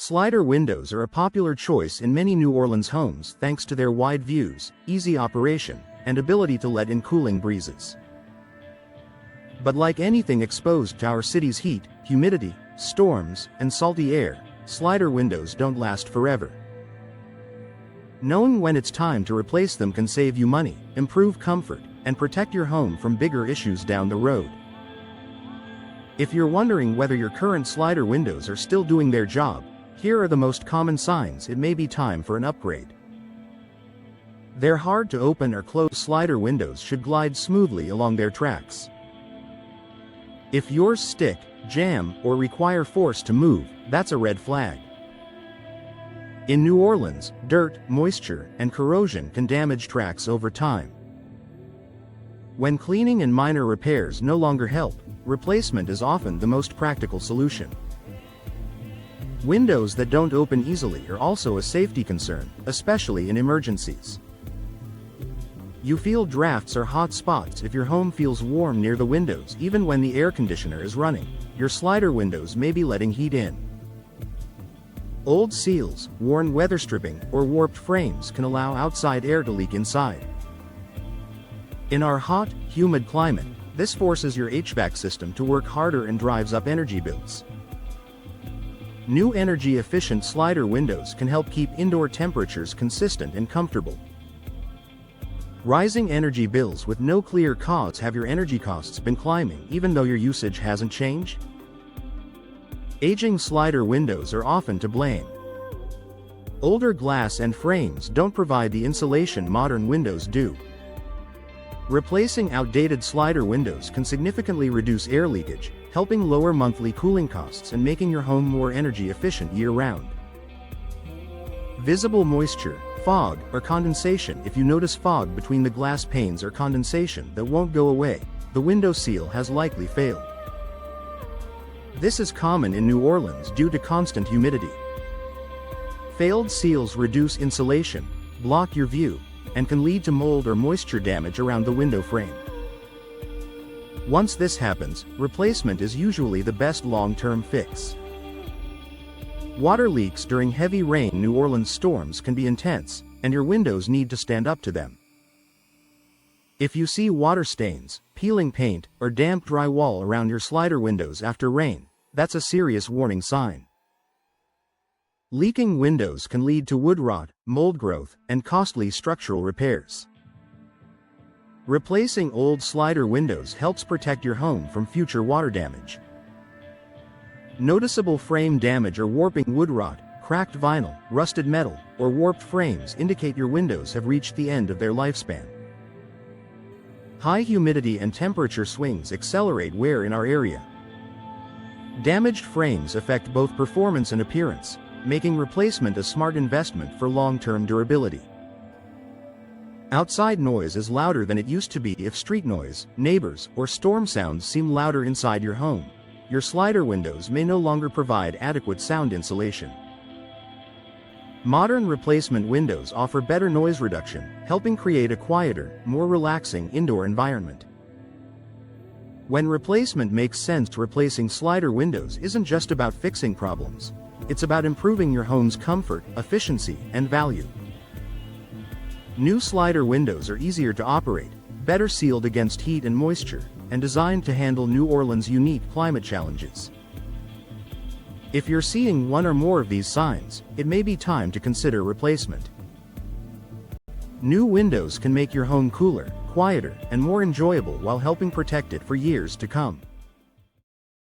Slider windows are a popular choice in many New Orleans homes thanks to their wide views, easy operation, and ability to let in cooling breezes. But like anything exposed to our city's heat, humidity, storms, and salty air, slider windows don't last forever. Knowing when it's time to replace them can save you money, improve comfort, and protect your home from bigger issues down the road. If you're wondering whether your current slider windows are still doing their job, here are the most common signs it may be time for an upgrade. Their hard to open or close slider windows should glide smoothly along their tracks. If yours stick, jam, or require force to move, that's a red flag. In New Orleans, dirt, moisture, and corrosion can damage tracks over time. When cleaning and minor repairs no longer help, replacement is often the most practical solution. Windows that don't open easily are also a safety concern, especially in emergencies. You feel drafts or hot spots if your home feels warm near the windows even when the air conditioner is running. Your slider windows may be letting heat in. Old seals, worn weather stripping, or warped frames can allow outside air to leak inside. In our hot, humid climate, this forces your HVAC system to work harder and drives up energy bills. New energy-efficient slider windows can help keep indoor temperatures consistent and comfortable. Rising energy bills with no clear cause. Have your energy costs been climbing even though your usage hasn't changed? Aging slider windows are often to blame. Older glass and frames don't provide the insulation modern windows do. Replacing outdated slider windows can significantly reduce air leakage, helping lower monthly cooling costs and making your home more energy efficient year-round. Visible moisture, fog, or condensation. If you notice fog between the glass panes or condensation that won't go away, the window seal has likely failed. This is common in New Orleans due to constant humidity. Failed seals reduce insulation, block your view, and can lead to mold or moisture damage around the window frame. Once this happens, replacement is usually the best long-term fix. Water leaks during heavy rain. New Orleans storms can be intense, and your windows need to stand up to them. If you see water stains, peeling paint, or damp drywall around your slider windows after rain, that's a serious warning sign. Leaking windows can lead to wood rot, mold growth, and costly structural repairs. Replacing old slider windows helps protect your home from future water damage. Noticeable frame damage or warping. Wood rot, cracked vinyl, rusted metal, or warped frames indicate your windows have reached the end of their lifespan. High humidity and temperature swings accelerate wear in our area. Damaged frames affect both performance and appearance, making replacement a smart investment for long-term durability. Outside noise is louder than it used to be. If street noise, neighbors, or storm sounds seem louder inside your home, your slider windows may no longer provide adequate sound insulation. Modern replacement windows offer better noise reduction, helping create a quieter, more relaxing indoor environment. When replacement makes sense, replacing slider windows isn't just about fixing problems. It's about improving your home's comfort, efficiency, and value. New slider windows are easier to operate, better sealed against heat and moisture, and designed to handle New Orleans' unique climate challenges. If you're seeing one or more of these signs, it may be time to consider replacement. New windows can make your home cooler, quieter, and more enjoyable while helping protect it for years to come.